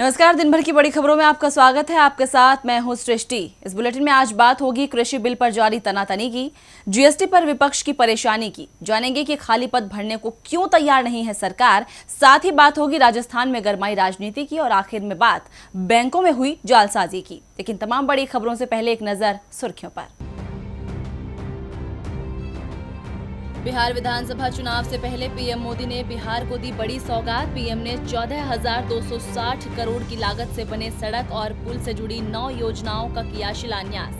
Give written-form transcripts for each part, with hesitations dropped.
नमस्कार, दिन भर की बड़ी खबरों में आपका स्वागत है। आपके साथ मैं हूं सृष्टि। इस बुलेटिन में आज बात होगी कृषि बिल पर जारी तनातनी की, जीएसटी पर विपक्ष की परेशानी की, जानेंगे कि खाली पद भरने को क्यों तैयार नहीं है सरकार। साथ ही बात होगी राजस्थान में गरमाई राजनीति की और आखिर में बात बैंकों में हुई जालसाजी की। लेकिन तमाम बड़ी खबरों से पहले एक नजर सुर्खियों पर। बिहार विधानसभा चुनाव से पहले पीएम मोदी ने बिहार को दी बड़ी सौगात। पीएम ने 14,260 करोड़ की लागत से बने सड़क और पुल से जुड़ी 9 योजनाओं का किया शिलान्यास।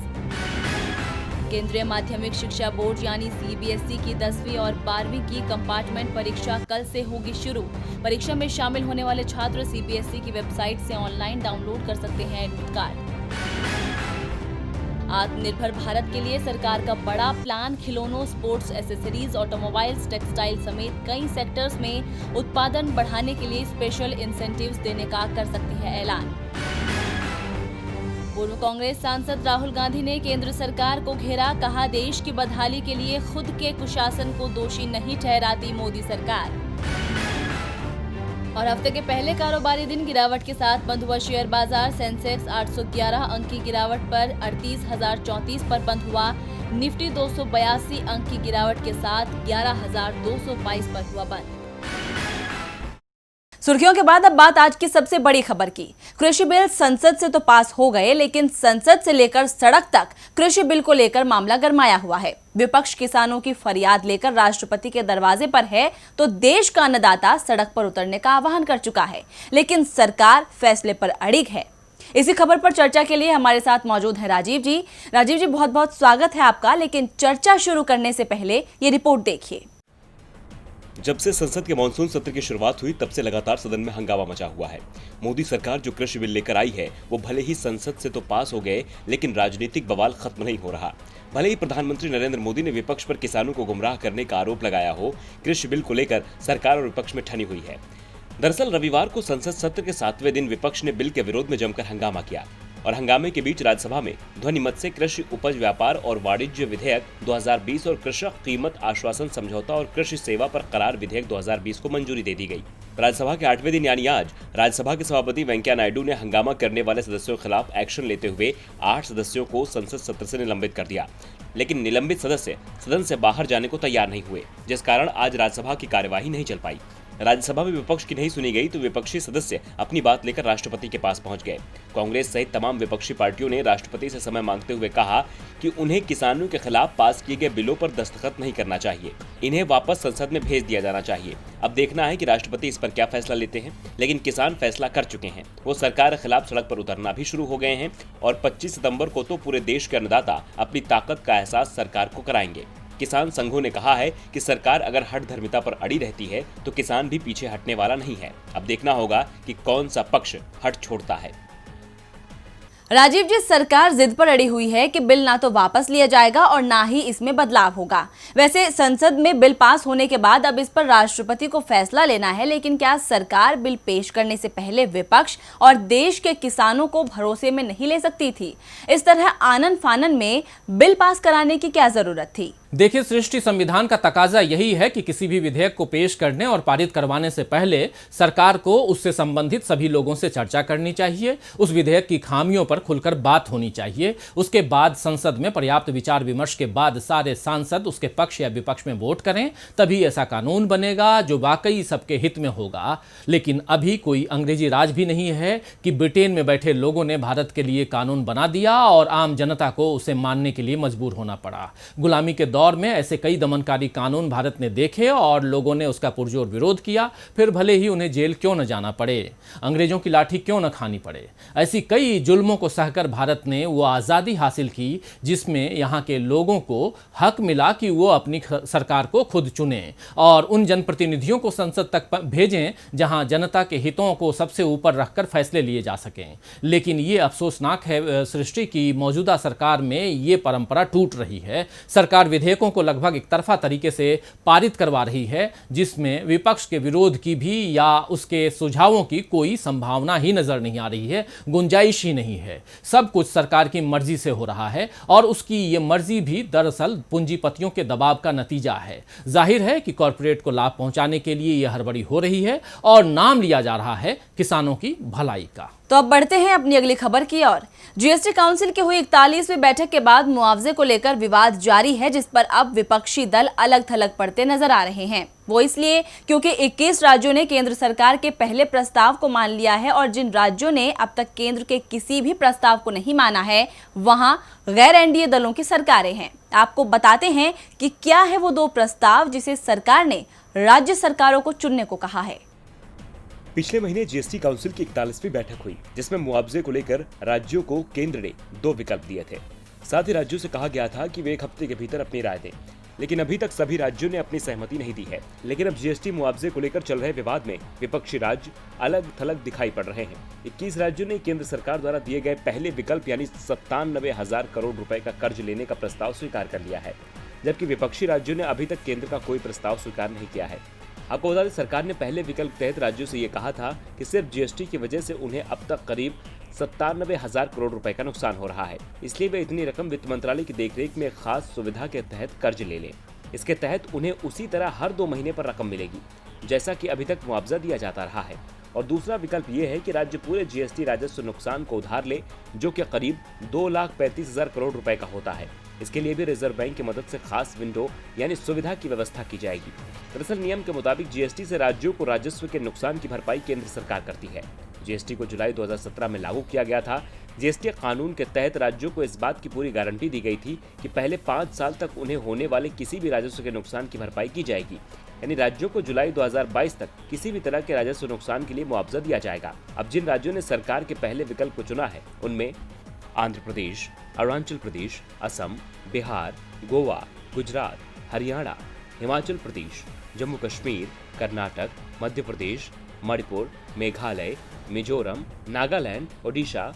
केंद्रीय माध्यमिक शिक्षा बोर्ड यानी सीबीएसई की 10वीं और 12वीं की कंपार्टमेंट परीक्षा कल से होगी शुरू। परीक्षा में शामिल होने वाले छात्र सीबीएसई की वेबसाइट से ऑनलाइन डाउनलोड कर सकते हैं एडमिट कार्ड। आत्मनिर्भर भारत के लिए सरकार का बड़ा प्लान। खिलौनों, स्पोर्ट्स एसेसरीज, ऑटोमोबाइल्स, टेक्सटाइल समेत कई सेक्टर्स में उत्पादन बढ़ाने के लिए स्पेशल इंसेंटिव्स देने का कर सकती है ऐलान। पूर्व कांग्रेस सांसद राहुल गांधी ने केंद्र सरकार को घेरा, कहा देश की बदहाली के लिए खुद के कुशासन को दोषी नहीं ठहराती मोदी सरकार। और हफ्ते के पहले कारोबारी दिन गिरावट के साथ बंद हुआ शेयर बाजार। सेंसेक्स 811 अंक की गिरावट पर 38,034 पर बंद हुआ। निफ्टी 282 अंक की गिरावट के साथ 11,222 पर हुआ बंद। सुर्खियों के बाद अब बात आज की सबसे बड़ी खबर की। कृषि बिल संसद से तो पास हो गए, लेकिन संसद से लेकर सड़क तक कृषि बिल को लेकर मामला गरमाया हुआ है। विपक्ष किसानों की फरियाद लेकर राष्ट्रपति के दरवाजे पर है, तो देश का अन्नदाता सड़क पर उतरने का आह्वान कर चुका है, लेकिन सरकार फैसले पर अड़िग है। इसी खबर पर चर्चा के लिए हमारे साथ मौजूद है राजीव जी। राजीव जी, बहुत बहुत स्वागत है आपका। लेकिन चर्चा शुरू करने से पहले ये रिपोर्ट देखिए। जब से संसद के मानसून सत्र की शुरुआत हुई तब से लगातार सदन में हंगामा मचा हुआ है। मोदी सरकार जो कृषि बिल लेकर आई है वो भले ही संसद से तो पास हो गए, लेकिन राजनीतिक बवाल खत्म नहीं हो रहा। भले ही प्रधानमंत्री नरेंद्र मोदी ने विपक्ष पर किसानों को गुमराह करने का आरोप लगाया हो, कृषि बिल को लेकर सरकार और विपक्ष में ठनी हुई है। दरअसल रविवार को संसद सत्र के 7वें दिन विपक्ष ने बिल के विरोध में जमकर हंगामा किया और हंगामे के बीच राज्यसभा में ध्वनिमत से कृषि उपज व्यापार और वाणिज्य विधेयक 2020 और कृषक कीमत आश्वासन समझौता और कृषि सेवा पर करार विधेयक 2020 को मंजूरी दे दी गई। राज्यसभा के 8वें दिन यानी आज राज्यसभा के सभापति वेंकैया नायडू ने हंगामा करने वाले सदस्यों के खिलाफ एक्शन लेते हुए 8 सदस्यों को संसद सत्र से निलंबित कर दिया। लेकिन निलंबित सदस्य सदन से बाहर जाने को तैयार नहीं हुए, जिस कारण आज राज्यसभा की कार्यवाही नहीं चल पाई। राज्यसभा में विपक्ष की नहीं सुनी गई तो विपक्षी सदस्य अपनी बात लेकर राष्ट्रपति के पास पहुंच गए। कांग्रेस सहित तमाम विपक्षी पार्टियों ने राष्ट्रपति से समय मांगते हुए कहा कि उन्हें किसानों के खिलाफ पास किए गए बिलों पर दस्तखत नहीं करना चाहिए, इन्हें वापस संसद में भेज दिया जाना चाहिए। अब देखना है कि राष्ट्रपति इस पर क्या फैसला लेते हैं। लेकिन किसान फैसला कर चुके हैं, वो सरकार के खिलाफ सड़क पर उतरना भी शुरू हो गए हैं और 25 सितंबर को तो पूरे देश के अन्नदाता अपनी ताकत का एहसास सरकार को कराएंगे। किसान संघों ने कहा है कि सरकार अगर हठ धर्मिता पर अड़ी रहती है तो किसान भी पीछे हटने वाला नहीं है। अब देखना होगा कि कौन सा पक्ष हठ छोड़ता है। राजीव जी, सरकार जिद पर अड़ी हुई है कि बिल ना तो वापस लिया जाएगा और ना ही इसमें बदलाव होगा। वैसे संसद में बिल पास होने के बाद अब इस पर राष्ट्रपति को फैसला लेना है, लेकिन क्या सरकार बिल पेश करने से पहले विपक्ष और देश के किसानों को भरोसे में नहीं ले सकती थी? इस तरह आनन फानन में बिल पास कराने की क्या जरूरत थी? देखिए सृष्टि, संविधान का तकाजा यही है कि किसी भी विधेयक को पेश करने और पारित करवाने से पहले सरकार को उससे संबंधित सभी लोगों से चर्चा करनी चाहिए, उस विधेयक की खामियों पर खुलकर बात होनी चाहिए। उसके बाद संसद में पर्याप्त विचार विमर्श के बाद सारे सांसद उसके पक्ष या विपक्ष में वोट करें, तभी ऐसा कानून बनेगा जो वाकई सबके हित में होगा। लेकिन अभी कोई अंग्रेजी राज भी नहीं है कि ब्रिटेन में बैठे लोगों ने भारत के लिए कानून बना दिया और आम जनता को उसे मानने के लिए मजबूर होना पड़ा। गुलामी के दौर में ऐसे कई दमनकारी कानून भारत ने देखे और लोगों ने उसका पुरजोर विरोध किया, फिर भले ही उन्हें जेल क्यों न जाना पड़े, अंग्रेजों की लाठी क्यों न खानी पड़े। ऐसी कई जुल्मों को सहकर भारत ने वो आज़ादी हासिल की जिसमें यहाँ के लोगों को हक मिला कि वो अपनी सरकार को खुद चुने और उन जनप्रतिनिधियों को संसद तक भेजें जहाँ जनता के हितों को सबसे ऊपर रखकर फैसले लिए जा सकें। लेकिन ये अफसोसनाक है सृष्टि की मौजूदा सरकार में ये परंपरा टूट रही है। सरकार विधेयक विधेयकों को लगभग एकतरफा तरीके से पारित करवा रही है, जिसमें विपक्ष के विरोध की भी या उसके सुझावों की कोई संभावना ही नजर नहीं आ रही है, गुंजाइश ही नहीं है। सब कुछ सरकार की मर्जी से हो रहा है और उसकी ये मर्जी भी दरअसल पूंजीपतियों के दबाव का नतीजा है। जाहिर है कि कॉरपोरेट को लाभ पहुंचाने के लिए यह हड़बड़ी हो रही है और नाम लिया जा रहा है किसानों की भलाई का। तो अब बढ़ते हैं अपनी अगली खबर की ओर। जीएसटी काउंसिल की हुई 41वीं बैठक के बाद मुआवजे को लेकर विवाद जारी है, जिस पर अब विपक्षी दल अलग थलग पड़ते नजर आ रहे हैं। वो इसलिए क्योंकि 21 राज्यों ने केंद्र सरकार के पहले प्रस्ताव को मान लिया है और जिन राज्यों ने अब तक केंद्र के किसी भी प्रस्ताव को नहीं माना है, वहां गैर एनडीए दलों की सरकारें हैं। आपको बताते हैं कि क्या है वो 2 प्रस्ताव जिसे सरकार ने राज्य सरकारों को चुनने को कहा है। पिछले महीने जीएसटी काउंसिल की 41वीं बैठक हुई, जिसमें मुआवजे को लेकर राज्यों को केंद्र ने 2 विकल्प दिए थे। साथ ही राज्यों से कहा गया था कि वे 1 हफ्ते के भीतर अपनी राय दें, लेकिन अभी तक सभी राज्यों ने अपनी सहमति नहीं दी है। लेकिन अब जीएसटी मुआवजे को लेकर चल रहे विवाद में विपक्षी राज्य अलग थलग दिखाई पड़ रहे हैं। 21 राज्यों ने केंद्र सरकार द्वारा दिए गए पहले विकल्प यानी 97,000 करोड़ रुपए का कर्ज लेने का प्रस्ताव स्वीकार कर लिया है, जबकि विपक्षी राज्यों ने अभी तक केंद्र का कोई प्रस्ताव स्वीकार नहीं किया है। आपको बता दें, सरकार ने पहले विकल्प तहत राज्यों से ये कहा था कि सिर्फ जीएसटी की वजह से उन्हें अब तक करीब 97,000 करोड़ रुपए का नुकसान हो रहा है, इसलिए वे इतनी रकम वित्त मंत्रालय की देखरेख में एक खास सुविधा के तहत कर्ज ले लें। इसके तहत उन्हें उसी तरह हर 2 महीने पर रकम मिलेगी, जैसा कि अभी तक मुआवजा दिया जाता रहा है। और दूसरा विकल्प ये है कि राज्य पूरे जीएसटी राजस्व नुकसान को उधार ले, जो कि करीब 2,35,000 करोड़ रुपए का होता है। इसके लिए भी रिजर्व बैंक की मदद से खास विंडो यानी सुविधा की व्यवस्था की जाएगी। दरअसल नियम के मुताबिक जीएसटी से राज्यों को राजस्व के नुकसान की भरपाई केंद्र सरकार करती है। जीएसटी को जुलाई 2017 में लागू किया गया था। जीएसटी कानून के तहत राज्यों को इस बात की पूरी गारंटी दी गई थी कि पहले 5 साल तक उन्हें होने वाले किसी भी राजस्व के नुकसान की भरपाई की जाएगी, यानी राज्यों को जुलाई 2022 तक किसी भी तरह के राजस्व नुकसान के लिए मुआवजा दिया जाएगा। अब जिन राज्यों ने सरकार के पहले विकल्प को चुना है, उनमें आंध्र प्रदेश, अरुणाचल प्रदेश, असम, बिहार, गोवा, गुजरात, हरियाणा, हिमाचल प्रदेश, जम्मू कश्मीर, कर्नाटक, मध्य प्रदेश, मणिपुर, मेघालय, मिजोरम, नागालैंड, ओडिशा,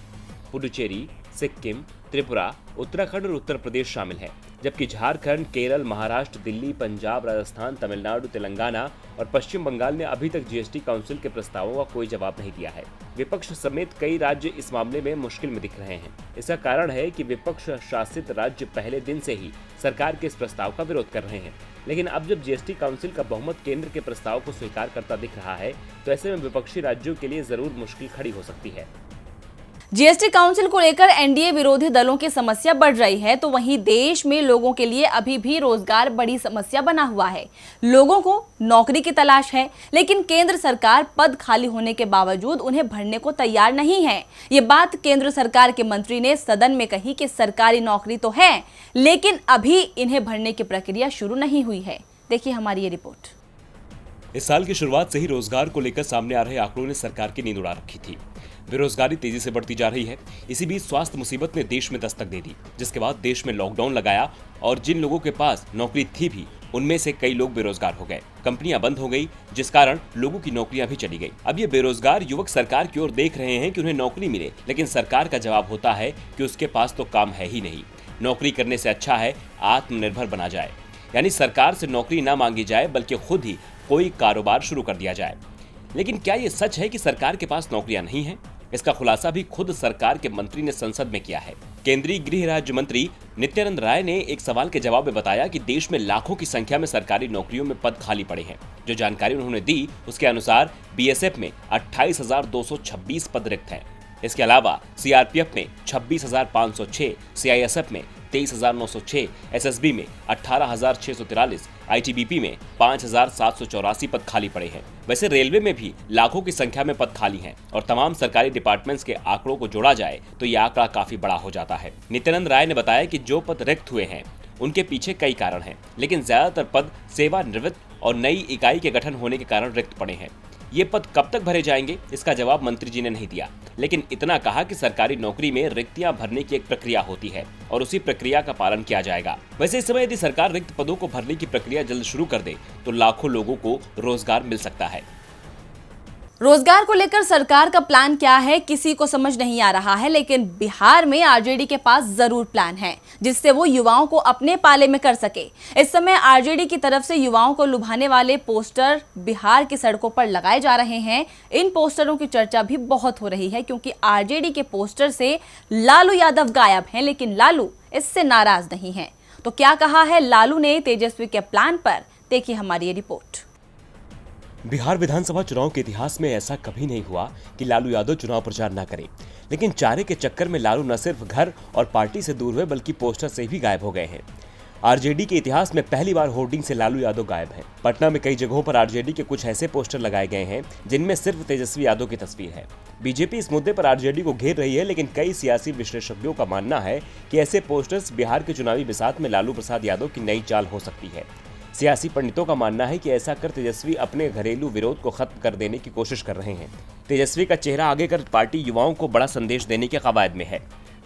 पुडुचेरी, सिक्किम, त्रिपुरा, उत्तराखंड और उत्तर प्रदेश शामिल है, जबकि झारखंड, केरल, महाराष्ट्र, दिल्ली, पंजाब, राजस्थान, तमिलनाडु, तेलंगाना और पश्चिम बंगाल ने अभी तक जीएसटी काउंसिल के प्रस्तावों का कोई जवाब नहीं दिया है। विपक्ष समेत कई राज्य इस मामले में मुश्किल में दिख रहे हैं। इसका कारण है कि विपक्ष शासित राज्य पहले दिन से ही सरकार के इस प्रस्ताव का विरोध कर रहे हैं। लेकिन अब जब जीएसटी काउंसिल का बहुमत केंद्र के प्रस्ताव को स्वीकार करता दिख रहा है, तो ऐसे में विपक्षी राज्यों के लिए जरूर मुश्किल खड़ी हो सकती है। जीएसटी काउंसिल को लेकर एनडीए विरोधी दलों की समस्या बढ़ रही है, तो वहीं देश में लोगों के लिए अभी भी रोजगार बड़ी समस्या बना हुआ है। लोगों को नौकरी की तलाश है, लेकिन केंद्र सरकार पद खाली होने के बावजूद उन्हें भरने को तैयार नहीं है। ये बात केंद्र सरकार के मंत्री ने सदन में कही कि सरकारी नौकरी तो है, लेकिन अभी इन्हें भरने की प्रक्रिया शुरू नहीं हुई है। देखिए हमारी ये रिपोर्ट। इस साल की शुरुआत से ही रोजगार को लेकर सामने आ रहे आंकड़ों ने सरकार की नींद उड़ा रखी थी। बेरोजगारी तेजी से बढ़ती जा रही है। इसी बीच स्वास्थ्य मुसीबत ने देश में दस्तक दे दी, जिसके बाद देश में लॉकडाउन लगाया और जिन लोगों के पास नौकरी थी भी, उनमें से कई लोग बेरोजगार हो गए। कंपनियां बंद हो गई, जिस कारण लोगों की नौकरियां भी चली गई। अब ये बेरोजगार युवक सरकार की ओर देख रहे हैं कि उन्हें नौकरी मिले, लेकिन सरकार का जवाब होता है कि उसके पास तो काम है ही नहीं। नौकरी करने से अच्छा है आत्मनिर्भर बना जाए, यानी सरकार से नौकरी ना मांगी जाए बल्कि खुद ही कोई कारोबार शुरू कर दिया जाए। लेकिन क्या ये सच है कि सरकार के पास नौकरियां नहीं हैं? इसका खुलासा भी खुद सरकार के मंत्री ने संसद में किया है। केंद्रीय गृह राज्य मंत्री नित्यानंद राय ने एक सवाल के जवाब में बताया कि देश में लाखों की संख्या में सरकारी नौकरियों में पद खाली पड़े हैं। जो जानकारी उन्होंने दी उसके अनुसार बीएसएफ में 28,226 पद रिक्त हैं। इसके अलावा सीआरपीएफ में 26,506, सीआईएसएफ में 23,906, एसएसबी में 18,643, आईटीबीपी में 5,784 पद खाली पड़े हैं। वैसे रेलवे में भी लाखों की संख्या में पद खाली हैं और तमाम सरकारी डिपार्टमेंट्स के आंकड़ों को जोड़ा जाए तो ये आंकड़ा काफी बड़ा हो जाता है। नित्यानंद राय ने बताया कि जो पद रिक्त हुए हैं उनके पीछे कई कारण हैं, लेकिन ज्यादातर पद सेवानिवृत्त और नई इकाई के गठन होने के कारण रिक्त पड़े हैं। ये पद कब तक भरे जाएंगे इसका जवाब मंत्री जी ने नहीं दिया, लेकिन इतना कहा कि सरकारी नौकरी में रिक्तियां भरने की एक प्रक्रिया होती है और उसी प्रक्रिया का पालन किया जाएगा। वैसे इस समय यदि सरकार रिक्त पदों को भरने की प्रक्रिया जल्द शुरू कर दे तो लाखों लोगों को रोजगार मिल सकता है। रोजगार को लेकर सरकार का प्लान क्या है किसी को समझ नहीं आ रहा है, लेकिन बिहार में आरजेडी के पास जरूर प्लान है जिससे वो युवाओं को अपने पाले में कर सके। इस समय आरजेडी की तरफ से युवाओं को लुभाने वाले पोस्टर बिहार की सड़कों पर लगाए जा रहे हैं। इन पोस्टरों की चर्चा भी बहुत हो रही है क्योंकि आरजेडी के पोस्टर से लालू यादव गायब हैं, लेकिन लालू इससे नाराज नहीं है। तो क्या कहा है लालू ने तेजस्वी के प्लान पर, देखिए हमारी ये रिपोर्ट। बिहार विधानसभा चुनाव के इतिहास में ऐसा कभी नहीं हुआ कि लालू यादव चुनाव प्रचार न करें, लेकिन चारे के चक्कर में लालू न सिर्फ घर और पार्टी से दूर हुए बल्कि पोस्टर से भी गायब हो गए हैं। आरजेडी के इतिहास में पहली बार होर्डिंग से लालू यादव गायब हैं। पटना में कई जगहों पर आरजेडी के कुछ ऐसे पोस्टर लगाए गए हैं जिनमें सिर्फ तेजस्वी यादव की तस्वीर है। बीजेपी इस मुद्दे पर आरजेडी को घेर रही है, लेकिन कई सियासी विशेषज्ञों का मानना है कि ऐसे पोस्टर्स बिहार के चुनावी बिसात में लालू प्रसाद यादव की नई चाल हो सकती है। सियासी पंडितों का मानना है कि ऐसा कर तेजस्वी अपने घरेलू विरोध को खत्म कर देने की कोशिश कर रहे हैं। तेजस्वी का चेहरा आगे कर पार्टी युवाओं को बड़ा संदेश देने के कवायद में है।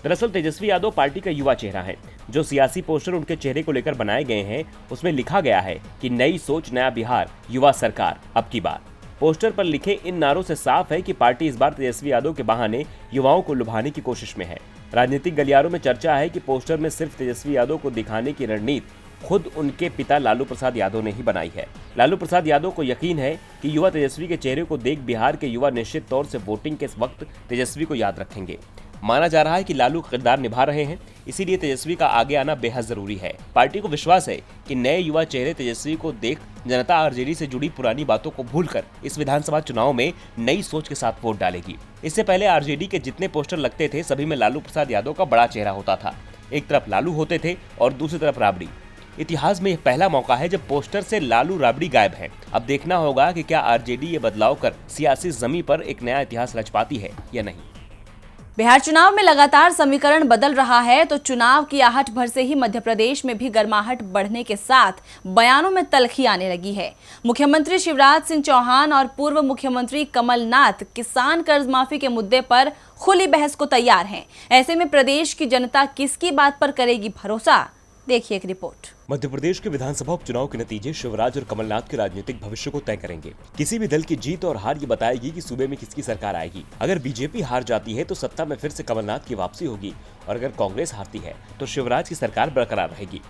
दरअसल तेजस्वी यादव पार्टी का युवा चेहरा है। जो सियासी पोस्टर उनके चेहरे को लेकर बनाए गए हैं उसमें लिखा गया है कि नई सोच नया बिहार, युवा सरकार अब की बार। पोस्टर पर लिखे इन नारों से साफ है कि पार्टी इस बार तेजस्वी यादव के बहाने युवाओं को लुभाने की कोशिश में है। राजनीतिक गलियारों में चर्चा है कि पोस्टर में सिर्फ तेजस्वी यादव को दिखाने की रणनीति खुद उनके पिता लालू प्रसाद यादव ने ही बनाई है। लालू प्रसाद यादव को यकीन है कि युवा तेजस्वी के चेहरे को देख बिहार के युवा निश्चित तौर से वोटिंग के वक्त तेजस्वी को याद रखेंगे। माना जा रहा है कि लालू किरदार निभा रहे हैं, इसीलिए तेजस्वी का आगे आना बेहद जरूरी है। पार्टी को विश्वास है कि नए युवा चेहरे तेजस्वी को देख जनता आरजेडी से जुड़ी पुरानी बातों को भूलकर इस विधानसभा चुनाव में नई सोच के साथ वोट डालेगी। इससे पहले आरजेडी के जितने पोस्टर लगते थे सभी में लालू प्रसाद यादव का बड़ा चेहरा होता था। एक तरफ लालू होते थे और दूसरी तरफ राबड़ी। इतिहास में यह पहला मौका है जब पोस्टर से लालू राबड़ी गायब है। अब देखना होगा कि क्या आरजेडी ये बदलाव कर सियासी जमीन पर एक नया इतिहास रच पाती है या नहीं। बिहार चुनाव में लगातार समीकरण बदल रहा है, तो चुनाव की आहट भर से ही मध्य प्रदेश में भी गर्माहट बढ़ने के साथ बयानों में तल्खी आने लगी है। मुख्यमंत्री शिवराज सिंह चौहान और पूर्व मुख्यमंत्री कमलनाथ किसान कर्ज माफी के मुद्दे पर खुली बहस को तैयार हैं। ऐसे में प्रदेश की जनता किसकी बात पर करेगी भरोसा, देखिए एक रिपोर्ट। मध्य प्रदेश के विधानसभा उपचुनाव के नतीजे शिवराज और कमलनाथ के राजनीतिक भविष्य को तय करेंगे। किसी भी दल की जीत और हार ये बताएगी कि सूबे में किसकी सरकार आएगी। अगर बीजेपी हार जाती है तो सत्ता में फिर से कमलनाथ की वापसी होगी और अगर कांग्रेस हारती है तो शिवराज की सरकार बरकरार रहेगी।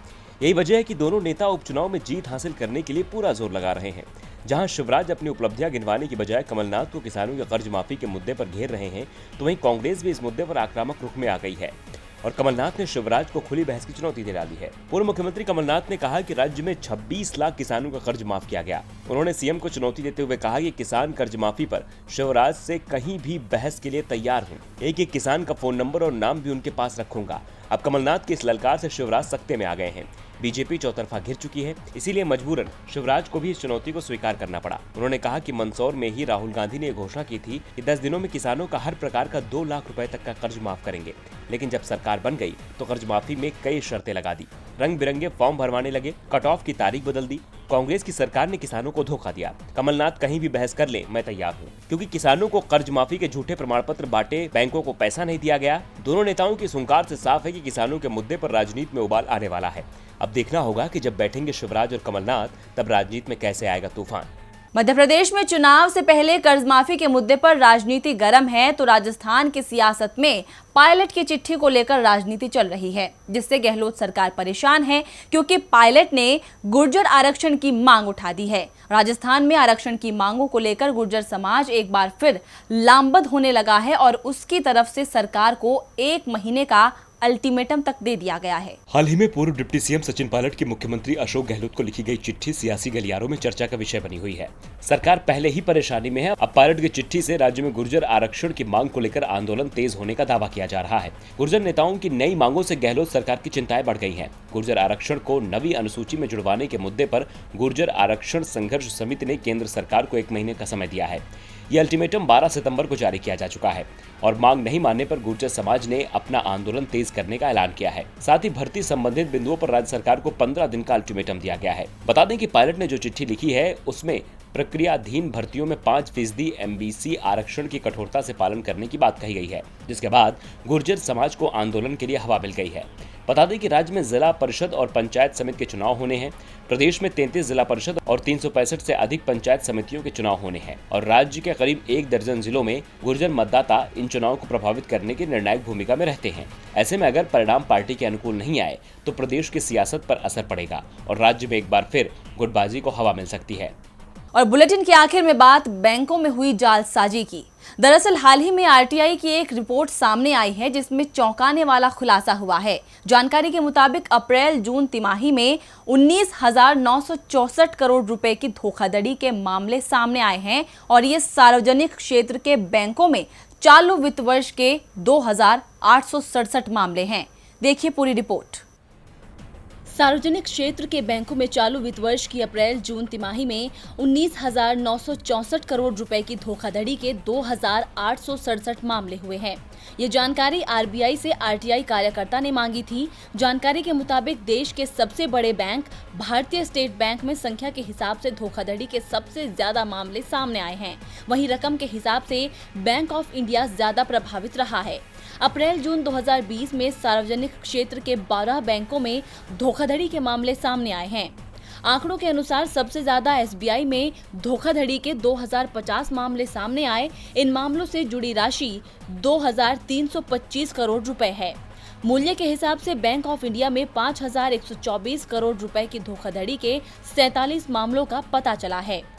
यही वजह है कि दोनों नेता उपचुनाव में जीत हासिल करने के लिए पूरा जोर लगा रहे हैं। जहां शिवराज अपनी उपलब्धियां गिनवाने की बजाय कमलनाथ को किसानों के कर्ज माफी के मुद्दे पर घेर रहे हैं, तो वहीं कांग्रेस भी इस मुद्दे पर आक्रामक रुख में आ गई है और कमलनाथ ने शिवराज को खुली बहस की चुनौती दे डाली है। पूर्व मुख्यमंत्री कमलनाथ ने कहा कि राज्य में 26 लाख किसानों का कर्ज माफ किया गया। उन्होंने सीएम को चुनौती देते हुए कहा कि किसान कर्ज माफी पर शिवराज से कहीं भी बहस के लिए तैयार हूं। एक एक किसान का फोन नंबर और नाम भी उनके पास रखूंगा। अब कमलनाथ की इस ललकार से शिवराज सख्ते में आ गए हैं। बीजेपी चौतरफा घिर चुकी है, इसीलिए मजबूरन शिवराज को भी इस चुनौती को स्वीकार करना पड़ा। उन्होंने कहा कि मंदसौर में ही राहुल गांधी ने घोषणा की थी कि 10 दिनों में किसानों का हर प्रकार का 2 लाख रुपए तक का कर्ज माफ करेंगे, लेकिन जब सरकार बन गई तो कर्ज माफी में कई शर्तें लगा दी। रंग बिरंगे फॉर्म भरवाने लगे, कट ऑफ की तारीख बदल दी। कांग्रेस की सरकार ने किसानों को धोखा दिया। कमलनाथ कहीं भी बहस कर ले, मैं तैयार हूँ, क्योंकि किसानों को कर्ज माफी के झूठे प्रमाण पत्र बांटे, बैंकों को पैसा नहीं दिया गया। दोनों नेताओं की हुंकार से साफ है कि किसानों के मुद्दे पर राजनीति में उबाल आने वाला है। अब देखना होगा कि जब बैठेंगे शिवराज और कमलनाथ तब राजनीति में कैसे आएगा तूफान। मध्य प्रदेश में चुनाव से पहले कर्ज माफी के मुद्दे पर राजनीति गर्म है, तो राजस्थान की सियासत में पायलट की चिट्ठी को लेकर राजनीति चल रही है, जिससे गहलोत सरकार परेशान है क्योंकि पायलट ने गुर्जर आरक्षण की मांग उठा दी है। राजस्थान में आरक्षण की मांगों को लेकर गुर्जर समाज एक बार फिर लामबंद होने लगा है और उसकी तरफ से सरकार को 1 महीने का अल्टीमेटम तक दे दिया गया है। हाल ही में पूर्व डिप्टी सीएम सचिन पायलट की मुख्यमंत्री अशोक गहलोत को लिखी गई चिट्ठी सियासी गलियारों में चर्चा का विषय बनी हुई है। सरकार पहले ही परेशानी में है, अब पायलट की चिट्ठी से राज्य में गुर्जर आरक्षण की मांग को लेकर आंदोलन तेज होने का दावा किया जा रहा है। गुर्जर नेताओं की नई मांगों से गहलोत सरकार की चिंताएं बढ़ गई हैं। गुर्जर आरक्षण को नवी अनुसूची में जुड़वाने के मुद्दे पर गुर्जर आरक्षण संघर्ष समिति ने केंद्र सरकार को 1 महीने का समय दिया है। ये अल्टीमेटम 12 सितंबर को जारी किया जा चुका है और मांग नहीं मानने पर गुर्जर समाज ने अपना आंदोलन तेज करने का ऐलान किया है। साथ ही भर्ती संबंधित बिंदुओं पर राज्य सरकार को 15 दिन का अल्टीमेटम दिया गया है। बता दें कि पायलट ने जो चिट्ठी लिखी है उसमें प्रक्रियाधीन भर्तियों में 5% MBC आरक्षण की कठोरता से पालन करने की बात कही गई है, जिसके बाद गुर्जर समाज को आंदोलन के लिए हवा मिल गई है। बता दें कि राज्य में जिला परिषद और पंचायत समिति के चुनाव होने हैं। प्रदेश में 33 जिला परिषद और 365 से अधिक पंचायत समितियों के चुनाव होने हैं और राज्य के करीब 1 दर्जन जिलों में गुर्जर मतदाता इन चुनावों को प्रभावित करने की निर्णायक भूमिका में रहते हैं। ऐसे में अगर परिणाम पार्टी के अनुकूल नहीं आए तो प्रदेश की सियासत पर असर पड़ेगा और राज्य में एक बार फिर गुटबाजी को हवा मिल सकती है। और बुलेटिन के आखिर में बात बैंकों में हुई जालसाजी की। दरअसल हाल ही में आरटीआई की एक रिपोर्ट सामने आई है जिसमें चौंकाने वाला खुलासा हुआ है। जानकारी के मुताबिक अप्रैल-जून तिमाही में 19,964 करोड़ रुपए की धोखाधड़ी के मामले सामने आए हैं और ये सार्वजनिक क्षेत्र के बैंकों में चालू वित्त वर्ष के 2,867 मामले हैं। देखिए पूरी रिपोर्ट। सार्वजनिक क्षेत्र के बैंकों में चालू वित्त वर्ष की अप्रैल-जून तिमाही में 19,964 करोड़ रुपए की धोखाधड़ी के 2,867 मामले हुए हैं। ये जानकारी आरबीआई से आरटीआई कार्यकर्ता ने मांगी थी। जानकारी के मुताबिक देश के सबसे बड़े बैंक भारतीय स्टेट बैंक में संख्या के हिसाब से धोखाधड़ी के सबसे ज्यादा मामले सामने आए हैं। वहीं रकम के हिसाब से बैंक ऑफ इंडिया ज्यादा प्रभावित रहा है। अप्रैल-जून 2020 में सार्वजनिक क्षेत्र के 12 बैंकों में धोखाधड़ी के मामले सामने आए हैं। आंकड़ों के अनुसार सबसे ज्यादा एसबीआई में धोखाधड़ी के 2,050 मामले सामने आए। इन मामलों से जुड़ी राशि 2,325 करोड़ रुपए है। मूल्य के हिसाब से बैंक ऑफ इंडिया में 5,124 करोड़ रुपए की धोखाधड़ी के 47 मामलों का पता चला है।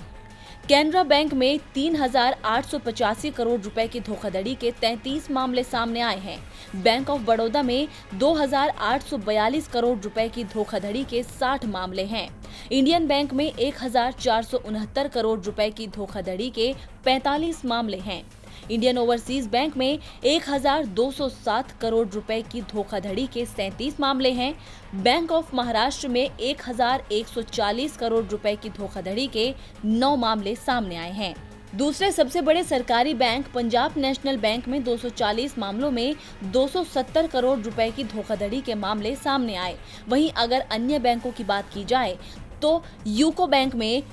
कैनरा बैंक में 3,885 करोड़ रुपए की धोखाधड़ी के 33 मामले सामने आए हैं। बैंक ऑफ बड़ौदा में 2,842 करोड़ रुपए की धोखाधड़ी के 60 मामले हैं। इंडियन बैंक में 1,469 करोड़ रुपए की धोखाधड़ी के 45 मामले हैं। इंडियन ओवरसीज बैंक में 1,207 करोड़ रुपए की धोखाधड़ी के 37 मामले हैं। बैंक ऑफ महाराष्ट्र में 1,140 करोड़ रुपए की धोखाधड़ी के 9 मामले सामने आए हैं। दूसरे सबसे बड़े सरकारी बैंक पंजाब नेशनल बैंक में 240 मामलों में 270 करोड़ रुपए की धोखाधड़ी के मामले सामने आए। वहीं अगर अन्य बैंकों की बात की जाए तो यूको बैंक में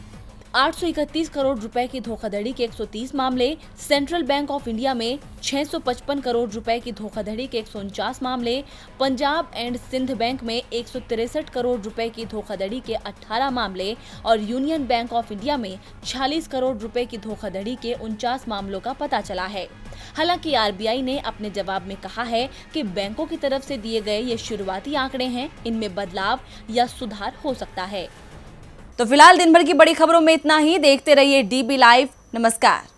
831 करोड़ रुपए की धोखाधड़ी के 130 मामले, सेंट्रल बैंक ऑफ इंडिया में 655 करोड़ रुपए की धोखाधड़ी के 149 मामले, पंजाब एंड सिंध बैंक में 163 करोड़ रुपए की धोखाधड़ी के 18 मामले और यूनियन बैंक ऑफ इंडिया में 46 करोड़ रुपए की धोखाधड़ी के 49 मामलों का पता चला है। हालांकि आरबीआई ने अपने जवाब में कहा है कि बैंकों की तरफ से दिए गए ये शुरुआती आंकड़े हैं, इनमें बदलाव या सुधार हो सकता है। तो फिलहाल दिन भर की बड़ी खबरों में इतना ही। देखते रहिए डीबी लाइव। नमस्कार।